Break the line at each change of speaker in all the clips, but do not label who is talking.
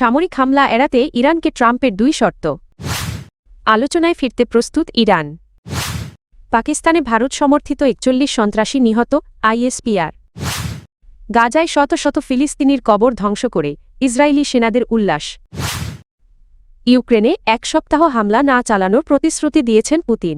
সামরিক হামলা এড়াতে ইরানকে ট্রাম্পের 2 শর্ত। আলোচনায় ফিরতে প্রস্তুত ইরান। পাকিস্তানে ভারত সমর্থিত 41 সন্ত্রাসী নিহত, আইএসপিআর। গাজায় শত শত ফিলিস্তিনির কবর ধ্বংস করে ইসরায়েলি সেনাদের উল্লাস। ইউক্রেনে 1 সপ্তাহ হামলা না চালানোর প্রতিশ্রুতি দিয়েছেন পুতিন।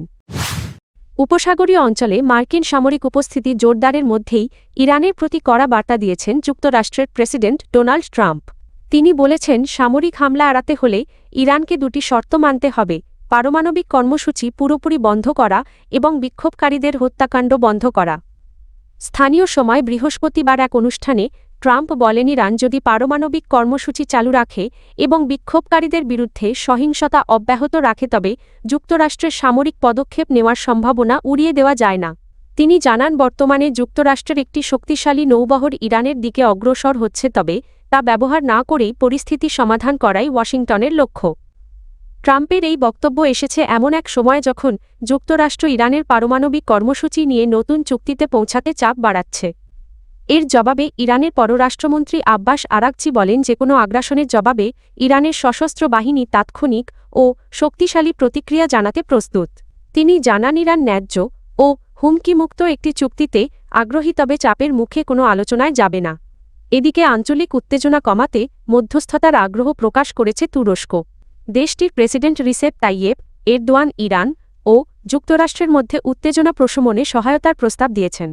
উপসাগরীয় অঞ্চলে মার্কিন সামরিক উপস্থিতি জোরদারের মধ্যেই ইরানের প্রতি কড়া বার্তা দিয়েছেন যুক্তরাষ্ট্রের প্রেসিডেন্ট ডোনাল্ড ট্রাম্প। তিনি বলেছেন, সামরিক হামলা এড়াতে হলে ইরানকে 2টি শর্ত মানতে হবে: পারমাণবিক কর্মসূচি পুরোপুরি বন্ধ করা এবং বিক্ষোভকারীদের হত্যাকাণ্ড বন্ধ করা। স্থানীয় সময় বৃহস্পতিবার এক অনুষ্ঠানে ট্রাম্প বলেন, ইরান যদি পারমাণবিক কর্মসূচি চালু রাখে এবং বিক্ষোভকারীদের বিরুদ্ধে সহিংসতা অব্যাহত রাখে তবে যুক্তরাষ্ট্রের সামরিক পদক্ষেপ নেওয়ার সম্ভাবনা উড়িয়ে দেওয়া যায় না। তিনি জানান, বর্তমানে যুক্তরাষ্ট্রের একটি শক্তিশালী নৌবহর ইরানের দিকে অগ্রসর হচ্ছে, তবে তা ব্যবহার না করেই পরিস্থিতি সমাধান করাই ওয়াশিংটনের লক্ষ্য। ট্রাম্পের এই বক্তব্য এসেছে এমন এক সময় যখন যুক্তরাষ্ট্র ইরানের পারমাণবিক কর্মসূচি নিয়ে নতুন চুক্তিতে পৌঁছাতে চাপ বাড়াচ্ছে। এর জবাবে ইরানের পররাষ্ট্রমন্ত্রী আব্বাস আরাগচি বলেন, যেকোনো আগ্রাসনের জবাবে ইরানের সশস্ত্র বাহিনী তাৎক্ষণিক ও শক্তিশালী প্রতিক্রিয়া জানাতে প্রস্তুত। তিনি জানান, ইরান ন্যায্য ও হুমকিমুক্ত একটি চুক্তিতে আগ্রহী, তবে চাপের মুখে কোনো আলোচনায় যাবে না। এদিকে আঞ্চলিক উত্তেজনা কমাতে মধ্যস্থতার আগ্রহ প্রকাশ করেছে তুরস্ক। দেশটির president Recep Tayyip Erdogan Iran ও যুক্তরাষ্ট্রের মধ্যে উত্তেজনা প্রশমনে সহায়তার প্রস্তাব দিয়েছেন।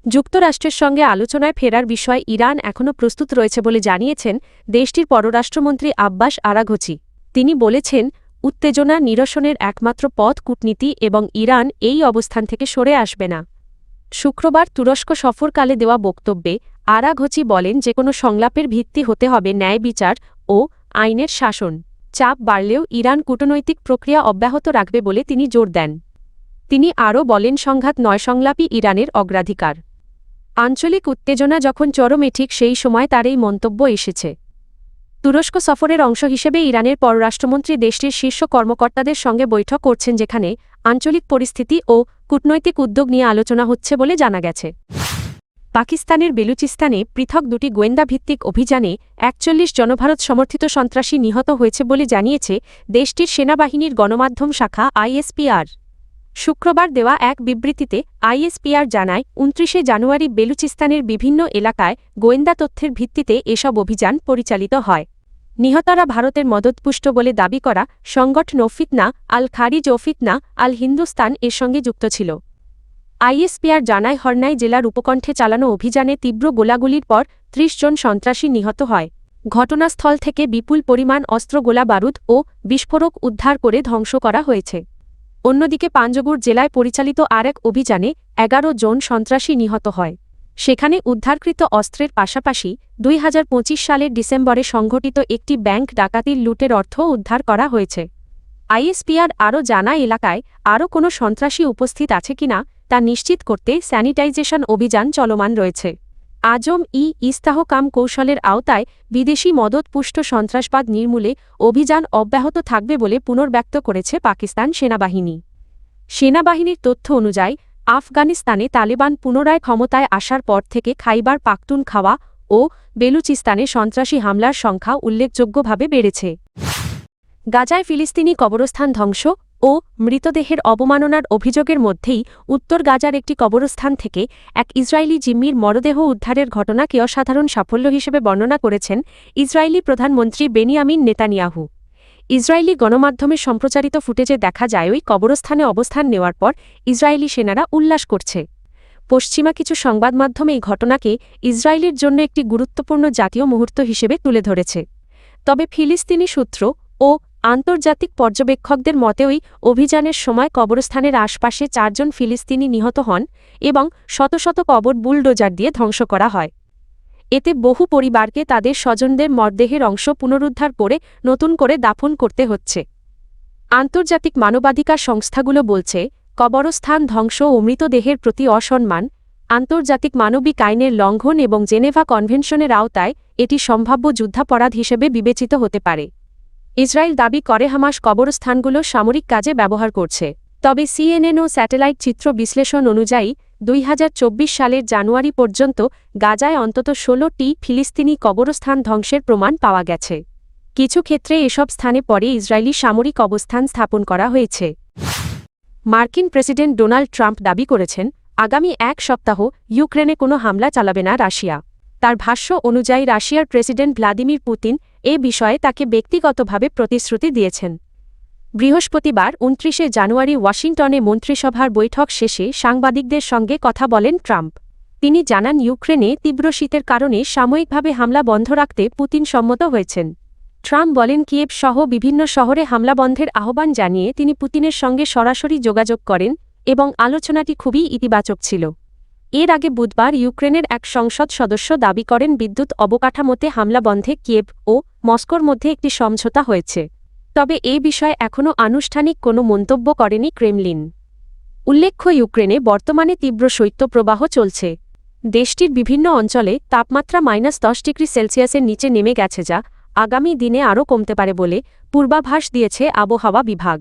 যুক্তরাষ্ট্রের সঙ্গে আলোচনায় ফেরার বিষয়ে ইরান এখনও প্রস্তুত রয়েছে বলে জানিয়েছেন দেশটির পররাষ্ট্রমন্ত্রী আব্বাস আরাঘচি। তিনি বলেছেন, উত্তেজনা নিরসনের একমাত্র পথ কূটনীতি এবং ইরান এই অবস্থান থেকে সরে আসবে না। শুক্রবার তুরস্ক সফরকালে দেওয়া বক্তব্যে আরাঘচি বলেন, যেকোনো সংলাপের ভিত্তি হতে হবে ন্যায় বিচার ও আইনের শাসন। চাপ বাড়লেও ইরান কূটনৈতিক প্রক্রিয়া অব্যাহত রাখবে বলে তিনি জোর দেন। তিনি আরও বলেন, সংঘাত নয়, সংলাপই ইরানের অগ্রাধিকার। আঞ্চলিক উত্তেজনা যখন চরমে ঠিক সেই সময় তার এই মন্তব্য এসেছে। তুরস্ক সফরের অংশ হিসেবে ইরানের পররাষ্ট্রমন্ত্রী দেশটির শীর্ষ কর্মকর্তাদের সঙ্গে বৈঠক করছেন, যেখানে আঞ্চলিক পরিস্থিতি ও কূটনৈতিক উদ্যোগ নিয়ে আলোচনা হচ্ছে বলে জানা গেছে। পাকিস্তানের বেলুচিস্তানে পৃথক 2টি গোয়েন্দাভিত্তিক অভিযানে 41 জনভারত সমর্থিত সন্ত্রাসী নিহত হয়েছে বলে জানিয়েছে দেশটির সেনাবাহিনীর গণমাধ্যম শাখা আইএসপিআর। শুক্রবার দেওয়া এক বিবৃতিতে আইএসপিআর জানায়, 29শে জানুয়ারি বেলুচিস্তানের বিভিন্ন এলাকায় গোয়েন্দা তথ্যের ভিত্তিতে এসব অভিযান পরিচালিত হয়। নিহতরা ভারতের মদতপুষ্ট বলে দাবি করা সংগঠন ফিতনা আল খারিজ ও ফিতনা আল হিন্দুস্তান এর সঙ্গে যুক্ত ছিল। আইএসপিআর জানায়, হরনাই জেলার উপকণ্ঠে চালানো অভিযানে তীব্র গোলাগুলির পর 30 জন সন্ত্রাসী নিহত হয়। ঘটনাস্থল থেকে বিপুল পরিমাণ অস্ত্র, গোলা বারুদ ও বিস্ফোরক উদ্ধার করে ধ্বংস করা হয়েছে। অন্যদিকে পাঞ্জগুর জেলায় পরিচালিত আরেক অভিযানে 11 জন সন্ত্রাসী নিহত হয়। সেখানে উদ্ধারকৃত অস্ত্রের পাশাপাশি 2025 সালের ডিসেম্বরে সংঘটিত একটি ব্যাংক ডাকাতির লুটের অর্থ উদ্ধার করা হয়েছে। আইএসপিআর আরও জানায়, এলাকায় আরও কোনো সন্ত্রাসী উপস্থিত আছে কিনা তা নিশ্চিত করতে স্যানিটাইজেশন অভিযান চলমান রয়েছে। আজম ইস্তাহকাম কৌশলের আওতায় বিদেশি মদতপুষ্ট সন্ত্রাসবাদ নির্মূলে অভিযান অব্যাহত থাকবে বলে পুনর্ব্যক্ত করেছে পাকিস্তান সেনাবাহিনী। সেনাবাহিনীর তথ্য অনুযায়ী আফগানিস্তানে তালেবান পুনরায় ক্ষমতায় আসার পর থেকে খাইবার পাখতুনখাওয়া ও বেলুচিস্তানে সন্ত্রাসী হামলার সংখ্যা উল্লেখযোগ্যভাবে বেড়েছে। গাজায় ফিলিস্তিনি কবরস্থান ধ্বংস ও মৃতদেহের অবমাননার অভিযোগের মধ্যেই উত্তর গাজার একটি কবরস্থান থেকে এক ইসরায়েলি জিম্মির মরদেহ উদ্ধারের ঘটনাকে অসাধারণ সাফল্য হিসেবে বর্ণনা করেছেন ইসরায়েলি প্রধানমন্ত্রী বেনিয়ামিন নেতানিয়াহু। ইসরায়েলি গণমাধ্যমে সম্প্রচারিত ফুটেজে দেখা যায়, ওই কবরস্থানে অবস্থান নেওয়ার পর ইসরায়েলি সেনারা উল্লাস করছে। পশ্চিমা কিছু সংবাদমাধ্যমে এই ঘটনাকে ইসরায়েলের জন্য একটি গুরুত্বপূর্ণ জাতীয় মুহূর্ত হিসেবে তুলে ধরেছে। তবে ফিলিস্তিনি সূত্র ও আন্তর্জাতিক পর্যবেক্ষকদের মতে ওই অভিযানের সময় কবরস্থানের আশপাশে 4 জন ফিলিস্তিনি নিহত হন এবং শত শত কবর বুলডোজার দিয়ে ধ্বংস করা হয়। এতে বহু পরিবারকে তাদের স্বজনদের মরদেহের অংশ পুনরুদ্ধার করে নতুন করে দাফন করতে হচ্ছে। আন্তর্জাতিক মানবাধিকার সংস্থাগুলো বলছে, কবরস্থান ধ্বংস ও মৃতদেহের প্রতি অসম্মান, আন্তর্জাতিক মানবিক আইনের লঙ্ঘন এবং জেনেভা কনভেনশনের আওতায় এটি সম্ভাব্য যুদ্ধাপরাধ হিসেবে বিবেচিত হতে পারে। ইসরায়েল দাবি করে হামাস কবরস্থানগুলো সামরিক কাজে ব্যবহার করছে। তবে সিএনএন ও স্যাটেলাইট চিত্র বিশ্লেষণ অনুযায়ী 2024 সালের জানুয়ারি পর্যন্ত গাজায় অন্তত 16টি ফিলিস্তিনি কবরস্থান ধ্বংসের প্রমাণ পাওয়া গেছে। কিছু ক্ষেত্রে এসব স্থানে পরে ইসরায়েলি সামরিক অবস্থান স্থাপন করা হয়েছে। মার্কিন প্রেসিডেন্ট ডোনাল্ড ট্রাম্প দাবি করেছেন, আগামী এক সপ্তাহ ইউক্রেনে কোনো হামলা চালাবে না রাশিয়া। তার ভাষ্য অনুযায়ী রাশিয়ার প্রেসিডেন্ট ভ্লাদিমির পুতিন এ বিষয়ে তাকে ব্যক্তিগতভাবে প্রতিশ্রুতি দিয়েছেন। বৃহস্পতিবার 29 জানুয়ারি ওয়াশিংটনে মন্ত্রিসভার বৈঠক শেষে সাংবাদিকদের সঙ্গে কথা বলেন ট্রাম্প। তিনি জানান, ইউক্রেনে তীব্র শীতের কারণে সাময়িকভাবে হামলা বন্ধ রাখতে পুতিন সম্মত হয়েছেন। ট্রাম্প বলেন, কিয়েভ সহ বিভিন্ন শহরে হামলা বন্ধের আহ্বান জানিয়ে তিনি পুতিনের সঙ্গে সরাসরি যোগাযোগ করেন এবং আলোচনাটি খুবই ইতিবাচক ছিল। এর আগে বুধবার ইউক্রেনের এক সংসদ সদস্য দাবি করেন, বিদ্যুৎ অবকাঠামোতে হামলা বন্ধে কিয়েভ ও মস্কোর মধ্যে একটি সমঝোতা হয়েছে। তবে এ বিষয়ে এখনও আনুষ্ঠানিক কোনো মন্তব্য করেনি ক্রেমলিন। উল্লেখ্য, ইউক্রেনে বর্তমানে তীব্র শৈত্যপ্রবাহ চলছে। দেশটির বিভিন্ন অঞ্চলে তাপমাত্রা -10 ডিগ্রি সেলসিয়াসের নিচে নেমে গেছে, যা আগামী দিনে আরও কমতে পারে বলে পূর্বাভাস দিয়েছে আবহাওয়া বিভাগ।